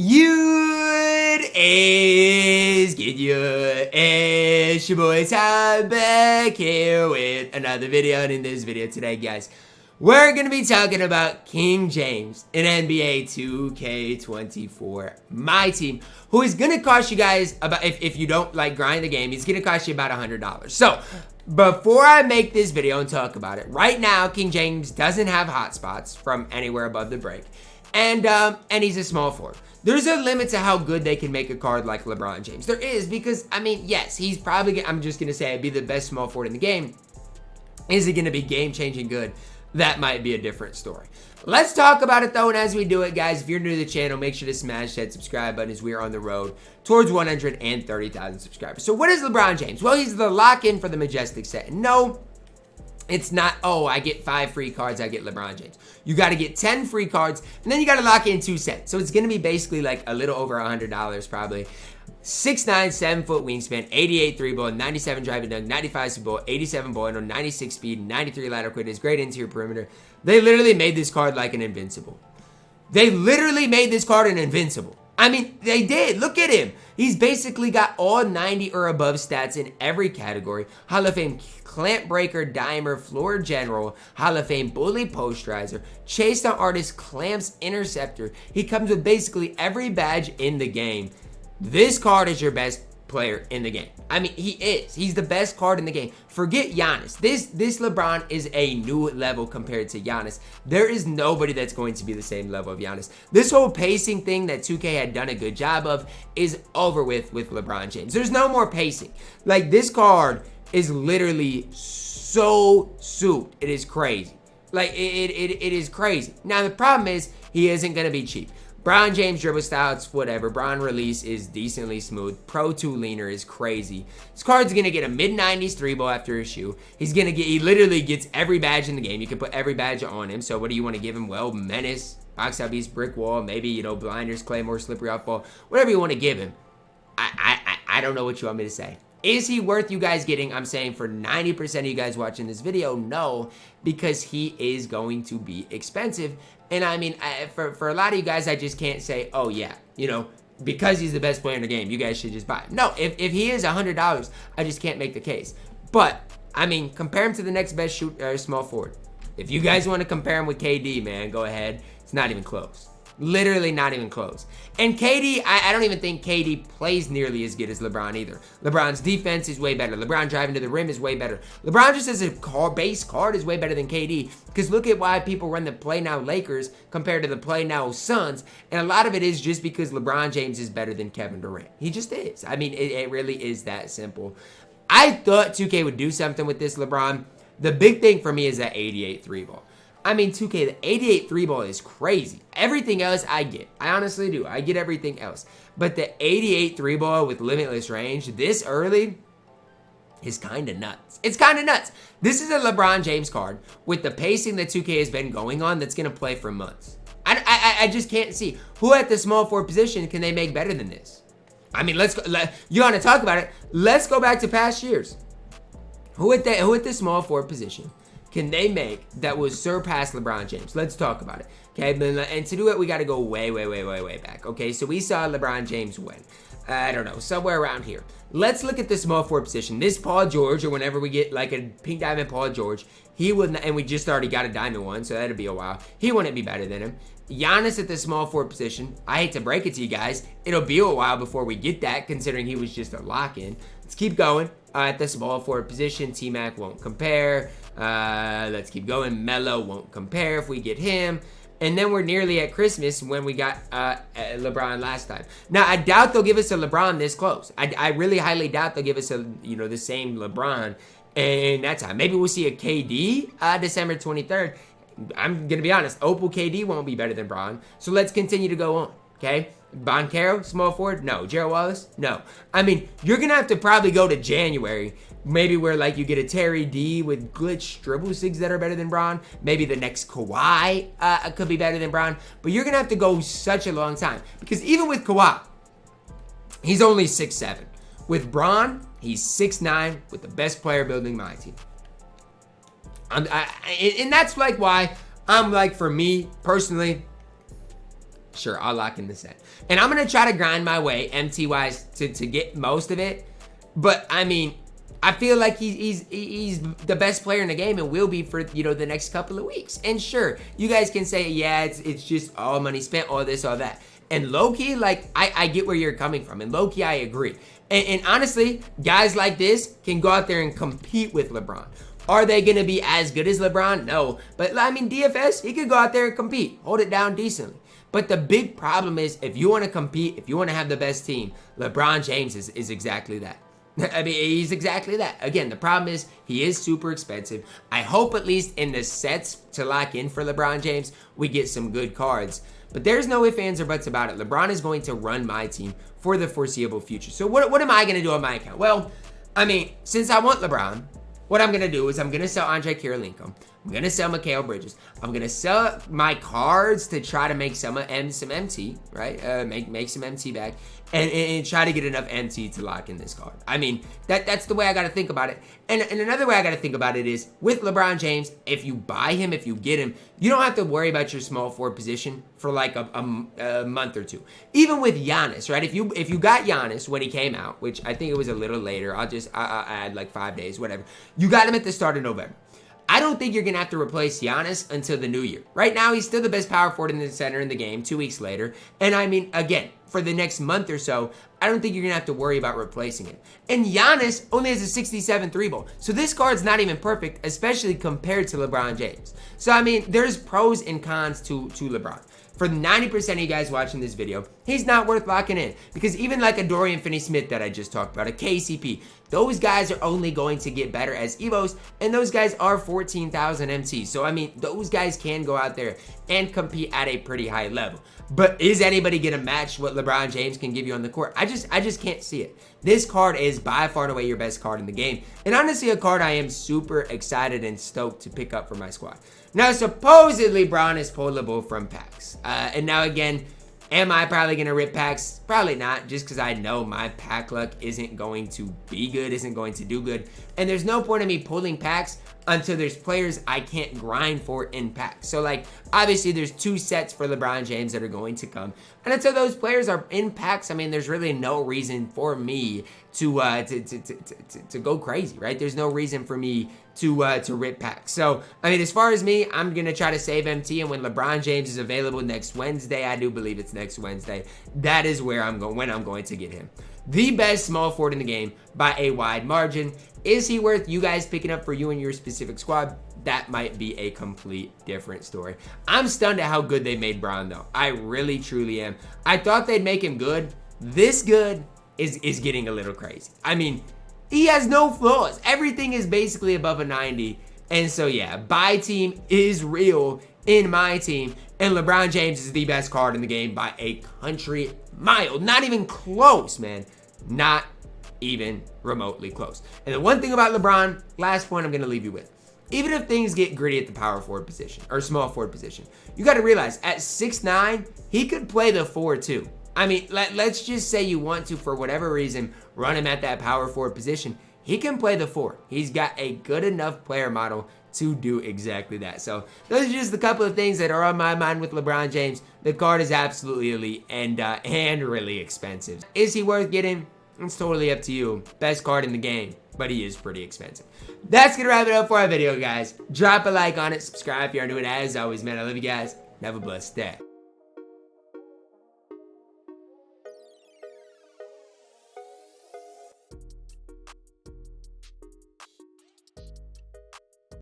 It is good, it's your boy Ty back here with another video. And in this video today, guys, we're going to be talking about King James in NBA 2K24 MyTEAM, who is going to cost you guys about, if you don't like grind the game, he's going to cost you about $100. So before I make this video and talk about it, right now King James doesn't have hotspots from anywhere above the break, and he's a small forward. There's a limit to how good they can make a card like LeBron James. There is, because, I mean, yes, he's probably, I'm just going to say, be the best small forward in the game. Is he going to be game-changing good? That might be a different story. Let's talk about it, though, and as we do it, guys, if you're new to the channel, make sure to smash that subscribe button as we are on the road towards 130,000 subscribers. So what is LeBron James? Well, he's the lock-in for the Majestic set. No, it's not, oh, I get 5 free cards, I get LeBron James. You got to get 10 free cards, and then you got to lock in 2 sets. So it's going to be basically like a little over $100 probably. 6'9", 7-foot wingspan, 88 3-ball, 97 driving dunk, 95 speed ball, 87 ball handle, 96 speed, 93 lateral quickness, great interior perimeter. They literally made this card like an invincible. They literally made this card an invincible. I mean, they did. Look at him. He's basically got all 90 or above stats in every category. Hall of Fame clamp breaker, dimer, floor general, Hall of Fame bully posterizer, chase down artist, clamps, interceptor. He comes with basically every badge in the game. This card is your best player in the game. I mean, he is. He's the best card in the game. Forget Giannis. This LeBron is a new level compared to Giannis. There is nobody that's going to be the same level of Giannis. This whole pacing thing that 2K had done a good job of is over with LeBron James. There's no more pacing. Like, this card is literally so souped. It is crazy. Like, it is crazy. Now, the problem is he isn't going to be cheap. LeBron James dribble style, it's whatever. Bron release is decently smooth. Pro 2 leaner is crazy. This card's gonna get a mid-90s 3-ball after his shoe. He literally gets every badge in the game. You can put every badge on him. So what do you want to give him? Well, menace, box out beast, brick wall, maybe, you know, blinders, claymore, slippery off ball, whatever you want to give him. I don't know what you want me to say. Is he worth you guys getting? I'm saying for 90% of you guys watching this video, no, because he is going to be expensive. And I mean, for a lot of you guys, I just can't say, oh yeah, you know, because he's the best player in the game, you guys should just buy him. No, if he is $100, I just can't make the case. But, I mean, compare him to the next best small forward. If you guys want to compare him with KD, man, go ahead. It's not even close. Literally not even close. And KD, I don't even think KD plays nearly as good as LeBron either. LeBron's defense is way better. LeBron driving to the rim is way better. LeBron just as a base card is way better than KD. Because look at why people run the play now Lakers compared to the play now Suns. And a lot of it is just because LeBron James is better than Kevin Durant. He just is. I mean, it really is that simple. I thought 2K would do something with this LeBron. The big thing for me is that 88 3-ball. I mean, 2K, the 88 3-ball is crazy. Everything else I get. I honestly do. I get everything else. But the 88 3-ball with limitless range this early is kind of nuts. It's kind of nuts. This is a LeBron James card with the pacing that 2K has been going on that's going to play for months. I just can't see. Who at the small forward position can they make better than this? I mean, you want to talk about it? Let's go back to past years. Who at the small forward position can they make that will surpass LeBron James? Let's talk about it. Okay, and to do it, we got to go way back. Okay, so we saw LeBron James win. I don't know, somewhere around here. Let's look at the small forward position. This Paul George, or whenever we get like a pink diamond Paul George, he wouldn't, and we just already got a diamond one, so that'd be a while. He wouldn't be better than him. Giannis at the small forward position, I hate to break it to you guys, it'll be a while before we get that, considering he was just a lock-in. Let's keep going. At the small forward position, T-Mac won't compare. Let's keep going. Melo won't compare if we get him. And then we're nearly at Christmas when we got LeBron last time. Now, I doubt they'll give us a LeBron this close. I really highly doubt they'll give us the same LeBron in that time. Maybe we'll see a KD December 23rd. I'm going to be honest. Opal KD won't be better than Bron. So let's continue to go on, okay? Boncaro, small forward? No. Gerald Wallace? No. I mean, you're going to have to probably go to January, maybe where, like, you get a Terry D with glitch dribble sigs that are better than Bron. Maybe the next Kawhi could be better than Bron. But you're going to have to go such a long time. Because even with Kawhi, he's only 6'7". With Bron, he's 6'9", with the best player building my team. And that's, like, why I'm, like, for me, personally, sure, I'll lock in the set. And I'm going to try to grind my way, MT-wise, to get most of it. But, I mean, I feel like he's the best player in the game and will be for, you know, the next couple of weeks. And sure, you guys can say, yeah, it's just all money spent, all this, all that. And low-key, like, I get where you're coming from. And low-key, I agree. And honestly, guys like this can go out there and compete with LeBron. Are they going to be as good as LeBron? No. But, I mean, DFS, he could go out there and compete. Hold it down decently. But the big problem is, if you want to compete, if you want to have the best team, LeBron James is exactly that. I mean, he's exactly that. Again, the problem is he is super expensive. I hope at least in the sets to lock in for LeBron James, we get some good cards. But there's no ifs, ands, or buts about it. LeBron is going to run my team for the foreseeable future. So what am I going to do on my account? Well, I mean, since I want LeBron, what I'm going to do is I'm going to sell Andre Kirilenko. I'm going to sell Mikal Bridges. I'm going to sell my cards to try to make some MT, right? Make some MT back and try to get enough MT to lock in this card. I mean, that's the way I got to think about it. And another way I got to think about it is with LeBron James, if you buy him, if you get him, you don't have to worry about your small forward position for like a month or two. Even with Giannis, right? If you got Giannis when he came out, which I think it was a little later, I'll add like 5 days, whatever. You got him at the start of November. I don't think you're going to have to replace Giannis until the new year. Right now, he's still the best power forward in the center in the game 2 weeks later. And I mean, again, for the next month or so, I don't think you're going to have to worry about replacing him. And Giannis only has a 67 3-ball. So this card's not even perfect, especially compared to LeBron James. So, I mean, there's pros and cons to LeBron. For 90% of you guys watching this video, he's not worth locking in. Because even like a Dorian Finney-Smith that I just talked about, a KCP, those guys are only going to get better as Evos, and those guys are 14,000 MT. So, I mean, those guys can go out there and compete at a pretty high level. But is anybody going to match what LeBron James can give you on the court? I just can't see it. This card is by far and away your best card in the game. And honestly, a card I am super excited and stoked to pick up for my squad. Now, supposedly, Braun is pullable from packs. And now, again, am I probably going to rip packs? Probably not, just because I know my pack luck isn't going to be good, isn't going to do good. And there's no point in me pulling packs until there's players I can't grind for in packs. So, like, obviously, there's 2 sets for LeBron James that are going to come. And until those players are in packs, I mean, there's really no reason for me to go crazy, right? There's no reason for me to rip packs. So, I mean, as far as me, I'm going to try to save MT, and when LeBron James is available next Wednesday, I do believe it's next Wednesday, that is where I'm going to get him. The best small forward in the game by a wide margin. Is he worth you guys picking up for you and your specific squad? That might be a complete different story. I'm stunned at how good they made Braun, though. I really, truly am. I thought they'd make him good. This good is getting a little crazy. I mean, he has no flaws. Everything is basically above a 90. And so, yeah, buy team is real in my team. And LeBron James is the best card in the game by a country mile. Not even close, man. Not even remotely close. And the one thing about LeBron, last point I'm going to leave you with. Even if things get gritty at the power forward position or small forward position, you got to realize at 6'9", he could play the 4 too. I mean, let's just say you want to, for whatever reason, run him at that power forward position. He can play the 4. He's got a good enough player model to do exactly that. So those are just a couple of things that are on my mind with LeBron James. The card is absolutely elite and really expensive. Is he worth getting? It's totally up to you. Best card in the game, but he is pretty expensive. That's gonna wrap it up for our video, guys. Drop a like on it, subscribe if you are new, and as always, man, I love you guys. Have a blessed day.